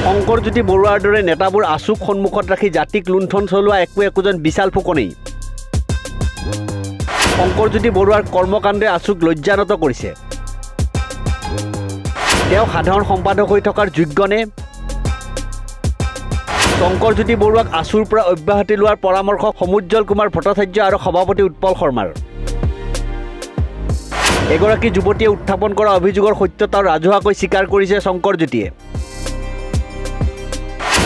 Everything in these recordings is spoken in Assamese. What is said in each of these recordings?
শংকৰজ্যোতি বৰুৱাৰ দৰে নেতাবোৰ আছুক সন্মুখত ৰাখি জাতিক লুণ্ঠন চলোৱা একোজন বিশাল ফুকনেই। শংকৰজ্যোতি বৰুৱাৰ কৰ্মকাণ্ডে আছুক লজ্জানত কৰিছে। তেওঁ সাধাৰণ সম্পাদক হৈ থকাৰ যোগ্যনে? শংকৰজ্যোতি বৰুৱাক আছুৰ পৰা অব্যাহতি লোৱাৰ পৰামৰ্শ সমুজ্জ্বল কুমাৰ ভট্টাচাৰ্য আৰু সভাপতি উৎপল শৰ্মাৰ। এগৰাকী যুৱতীয়ে উত্থাপন কৰা অভিযোগৰ সত্যতা ৰাজহুৱাকৈ স্বীকাৰ কৰিছে শংকৰজ্যোতিয়ে।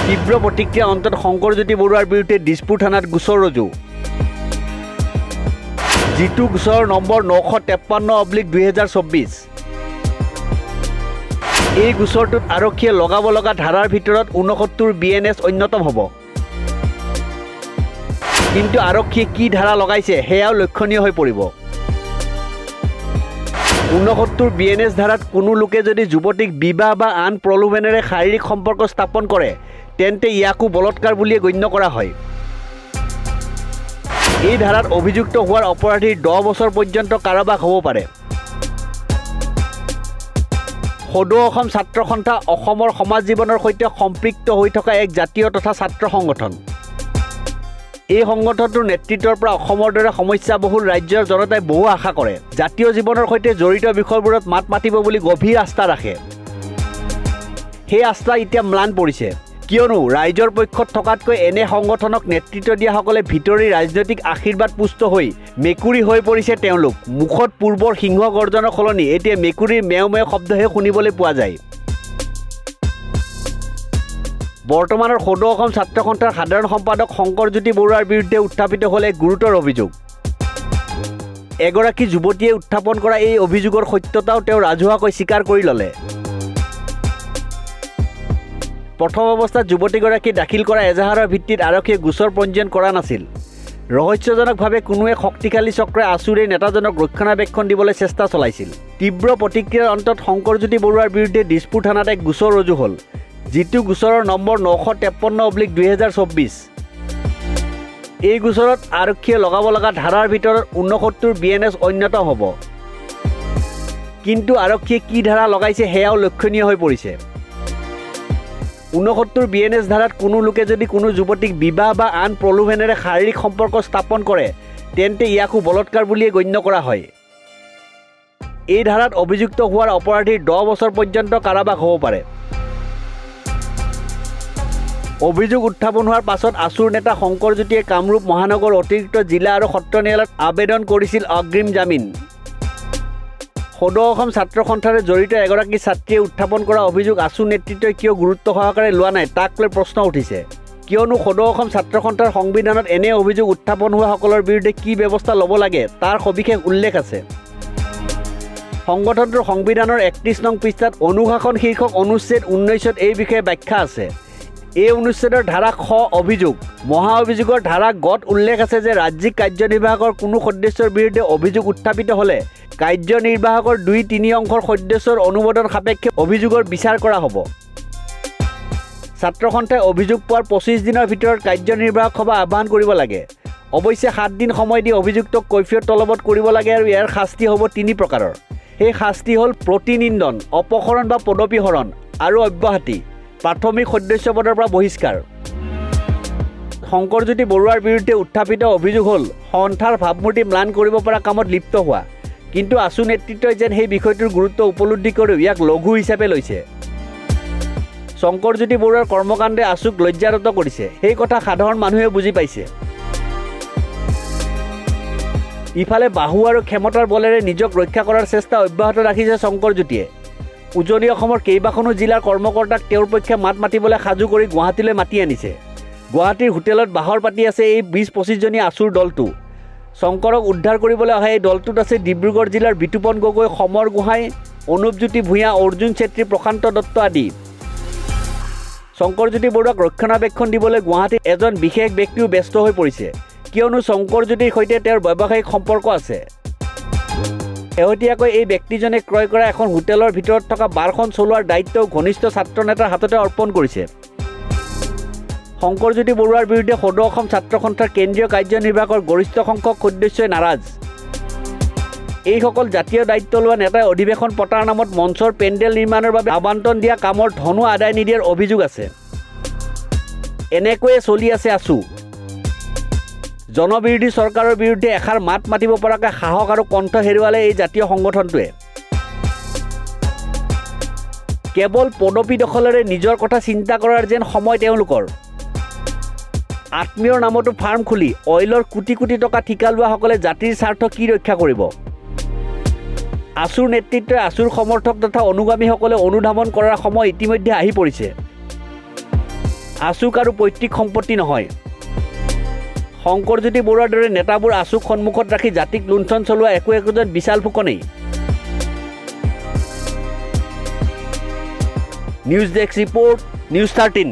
তীব্ৰ প্ৰতিক্ৰিয়া অন্তত শংকৰজ্যোতি বৰুৱাৰ বিৰুদ্ধে দিছপুৰ থানাত গোচৰ ৰুজু। যিটো গোচৰৰ নম্বৰ 953/2024। এই গোচৰটোত আৰক্ষীয়ে লগাব লগা ধাৰাৰ ভিতৰত 69 BNS অন্যতম হ'ব। কিন্তু আৰক্ষীয়ে কি ধাৰা লগাইছে সেয়াও লক্ষণীয় হৈ পৰিব। 69 BNS ধাৰাত কোনো লোকে যদি যুৱতীক বিবাহ বা আন প্ৰলোভনেৰে শাৰীৰিক সম্পৰ্ক স্থাপন কৰে তেন্তে ইয়াকো বলৎকাৰ বুলিয়ে গণ্য কৰা হয়। এই ধাৰাত অভিযুক্ত হোৱাৰ অপৰাধীৰ 10 বছৰ পৰ্যন্ত কাৰাবাস হ'ব পাৰে। সদৌ অসম ছাত্ৰ সন্থা অসমৰ সমাজ জীৱনৰ সৈতে সম্পৃক্ত হৈ থকা এক জাতীয় তথা ছাত্ৰ সংগঠন। এই সংগঠনটোৰ নেতৃত্বৰ পৰা অসমৰ দৰে সমস্যাবহুল ৰাজ্যৰ জনতাই বহু আশা কৰে। জাতীয় জীৱনৰ সৈতে জড়িত বিষয়বোৰত মাত মাতিব বুলি গভীৰ আস্থা ৰাখে। সেই আস্থা এতিয়া ম্লান পৰিছে, কিয়নো ৰাইজৰ পক্ষত থকাতকৈ এনে সংগঠনক নেতৃত্ব দিয়াসকলে ভিতৰি ৰাজনৈতিক আশীৰ্বাদ পুষ্ট হৈ মেকুৰী হৈ পৰিছে তেওঁলোক। মুখত পূৰ্বৰ সিংহ গৰ্জনৰ সলনি এতিয়া মেকুৰীৰ মেও মেও শব্দহে শুনিবলৈ পোৱা যায়। বৰ্তমানৰ সদৌ অসম ছাত্ৰ সন্থাৰ সাধাৰণ সম্পাদক শংকৰজ্যোতি বৰুৱাৰ বিৰুদ্ধে উত্থাপিত হ'ল এক গুৰুতৰ অভিযোগ। এগৰাকী যুৱতীয়ে উত্থাপন কৰা এই অভিযোগৰ সত্যতাও তেওঁ ৰাজহুৱাকৈ স্বীকাৰ কৰি ল'লে। প্ৰথম অৱস্থাত যুৱতীগৰাকী দাখিল কৰা এজাহাৰৰ ভিত্তিত আৰক্ষীয়ে গোচৰ পঞ্জীয়ন কৰা নাছিল। ৰহস্যজনকভাৱে কোনো এক শক্তিশালী চক্ৰই আছুৰ এই নেতাজনক ৰক্ষণাবেক্ষণ দিবলৈ চেষ্টা চলাইছিল। তীব্ৰ প্ৰতিক্ৰিয়াৰ অন্তত শংকৰজ্যোতি বৰুৱাৰ বিৰুদ্ধে দিছপুৰ থানাত এক গোচৰ ৰুজু হ'ল, যিটো গোচৰৰ নম্বৰ 953/2024। এই গোচৰত আৰক্ষীয়ে লগাব লগা ধাৰাৰ ভিতৰত 69 BNS অন্যতম হ'ব। কিন্তু আৰক্ষীয়ে কি ধাৰা লগাইছে সেয়াও লক্ষণীয় হৈ পৰিছে। 69 BNS ধাৰাত কোনো লোকে যদি কোনো যুৱতীক বিবাহ বা আন প্ৰলোভনেৰে শাৰীৰিক সম্পৰ্ক স্থাপন কৰে তেন্তে ইয়াকো বলৎকাৰ বুলিয়ে গণ্য কৰা হয়। এই ধাৰাত অভিযুক্ত হোৱাৰ অপৰাধীৰ 10 বছৰ পৰ্যন্ত কাৰাবাস হ'ব পাৰে। অভিযোগ উত্থাপন হোৱাৰ পাছত আছুৰ নেতা শংকৰজ্যোতিয়ে কামৰূপ মহানগৰ অতিৰিক্ত জিলা আৰু সত্ৰ ন্যায়ালয়ত আবেদন কৰিছিল অগ্ৰিম জামিন। সদৌ অসম ছাত্ৰ সন্থাৰে জড়িত এগৰাকী ছাত্ৰীয়ে উত্থাপন কৰা অভিযোগ আছু নেতৃত্বই কিয় গুৰুত্ব সহকাৰে লোৱা নাই তাক লৈ প্ৰশ্ন উঠিছে, কিয়নো সদৌ অসম ছাত্ৰ সন্থাৰ সংবিধানত এনে অভিযোগ উত্থাপন হোৱাসকলৰ বিৰুদ্ধে কি ব্যৱস্থা ল'ব লাগে তাৰ সবিশেষ উল্লেখ আছে। সংগঠনটোৰ সংবিধানৰ 31 নং পৃষ্ঠাত অনুশাসন শীৰ্ষক অনুচ্ছেদ 19ত এই বিষয়ে ব্যাখ্যা আছে। এই অনুচ্ছেদৰ ধাৰা খ অভিযোগ। মহা অভিযোগৰ ধাৰা গত উল্লেখ আছে যে ৰাজ্যিক কাৰ্যনিৰ্বাহকৰ কোনো সদস্যৰ বিৰুদ্ধে অভিযোগ উত্থাপিত হ'লে কাৰ্যনিৰ্বাহকৰ 2/3 অংশৰ সদস্যৰ অনুমোদন সাপেক্ষে অভিযোগৰ বিচাৰ কৰা হ'ব। ছাত্ৰ সন্থাই অভিযোগ পোৱাৰ 25 দিনৰ ভিতৰত কাৰ্যনিৰ্বাহক সভা আহ্বান কৰিব লাগে। অৱশ্যে 7 দিন সময় দি অভিযুক্তক কৈফিয়ত তলবত কৰিব লাগে আৰু ইয়াৰ শাস্তি হ'ব 3 প্ৰকাৰৰ। সেই শাস্তি হ'ল প্ৰতিনিন্দন, অপহৰণ বা পদবীহৰণ আৰু অব্যাহতি, প্ৰাথমিক সদস্য পদৰ পৰা বহিষ্কাৰ। শংকৰজ্যোতি বৰুৱাৰ বিৰুদ্ধে উত্থাপিত অভিযোগ হ'ল সন্থাৰ ভাৱমূৰ্তি ম্লান কৰিব পৰা কামত লিপ্ত হোৱা। কিন্তু আছু নেতৃত্বই যেন সেই বিষয়টোৰ গুৰুত্ব উপলব্ধি কৰিও ইয়াক লঘু হিচাপে লৈছে। শংকৰজ্যোতি বৰুৱাৰ কৰ্মকাণ্ডে আছুক লজ্জানত কৰিছে, সেই কথা সাধাৰণ মানুহে বুজি পাইছে। ইফালে বাহু আৰু ক্ষমতাৰ বলেৰে নিজক ৰক্ষা কৰাৰ চেষ্টা অব্যাহত ৰাখিছে শংকৰজ্যোতিয়ে। উজনি অসমৰ কেইবাখনো জিলাৰ কৰ্মকৰ্তাক তেওঁৰ পক্ষে মাত মাতিবলৈ সাজু কৰি গুৱাহাটীলৈ মাতি আনিছে। গুৱাহাটীৰ হোটেলত বাহৰ পাতি আছে এই 20-25 জনীয়া আছুৰ দলটো। শংকৰক উদ্ধাৰ কৰিবলৈ অহা এই দলটোত আছে ডিব্ৰুগড় জিলাৰ বিতুপন গগৈ, সমৰ গোহাঁই, অনুপজ্যোতি ভূঞা, অৰ্জুন চেত্ৰী, প্ৰশান্ত দত্ত আদি। শংকৰজ্যোতি বৰুৱাক ৰক্ষণাবেক্ষণ দিবলৈ গুৱাহাটীত এজন বিশেষ ব্যক্তিও ব্যস্ত হৈ পৰিছে, কিয়নো শংকৰজ্যোতিৰ সৈতে তেওঁৰ ব্যৱসায়িক সম্পৰ্ক আছে। শেহতীয়াকৈ এই ব্যক্তিজনে ক্ৰয় কৰা এখন হোটেলৰ ভিতৰত থকা বাৰখন চলোৱাৰ দায়িত্বও ঘনিষ্ঠ ছাত্ৰ নেতাৰ হাততে অৰ্পণ কৰিছে। শংকৰজ্যোতি বৰুৱাৰ বিৰুদ্ধে সদৌ অসম ছাত্ৰ সন্থাৰ কেন্দ্ৰীয় কাৰ্যনিৰ্বাহকৰ গৰিষ্ঠ সংখ্যক সদস্যই নাৰাজ। এইসকল জাতীয় দায়িত্ব লোৱা নেতাই অধিৱেশন পতাৰ নামত মঞ্চৰ পেণ্ডেল নিৰ্মাণৰ বাবে আবণ্টন দিয়া কামৰ ধনো আদায় নিদিয়াৰ অভিযোগ আছে। এনেকৈয়ে চলি আছে আছু। জনবিৰোধী চৰকাৰৰ বিৰুদ্ধে এষাৰ মাত মাতিব পৰাকৈ সাহস আৰু কণ্ঠ হেৰুৱালে এই জাতীয় সংগঠনটোৱে। কেৱল পদবী দখলেৰে নিজৰ কথা চিন্তা কৰাৰ যেন সময় তেওঁলোকৰ। আত্মীয়ৰ নামতো ফাৰ্ম খুলি অইলৰ কোটি কোটি টকা ঠিকা লোৱাসকলে জাতিৰ স্বাৰ্থ কি ৰক্ষা কৰিব? আছুৰ নেতৃত্বই আছুৰ সমৰ্থক তথা অনুগামীসকলে অনুধাৱন কৰাৰ সময় ইতিমধ্যে আহি পৰিছে। আছুক আৰু পৈতৃক সম্পত্তি নহয়। শংকৰজ্যোতি বৰুৱাৰ দৰে নেতাবোৰ আছুক সন্মুখত ৰাখি জাতিক লুণ্ঠন চলোৱা একোজন বিশাল ফুকনেই। News desk report, news 13।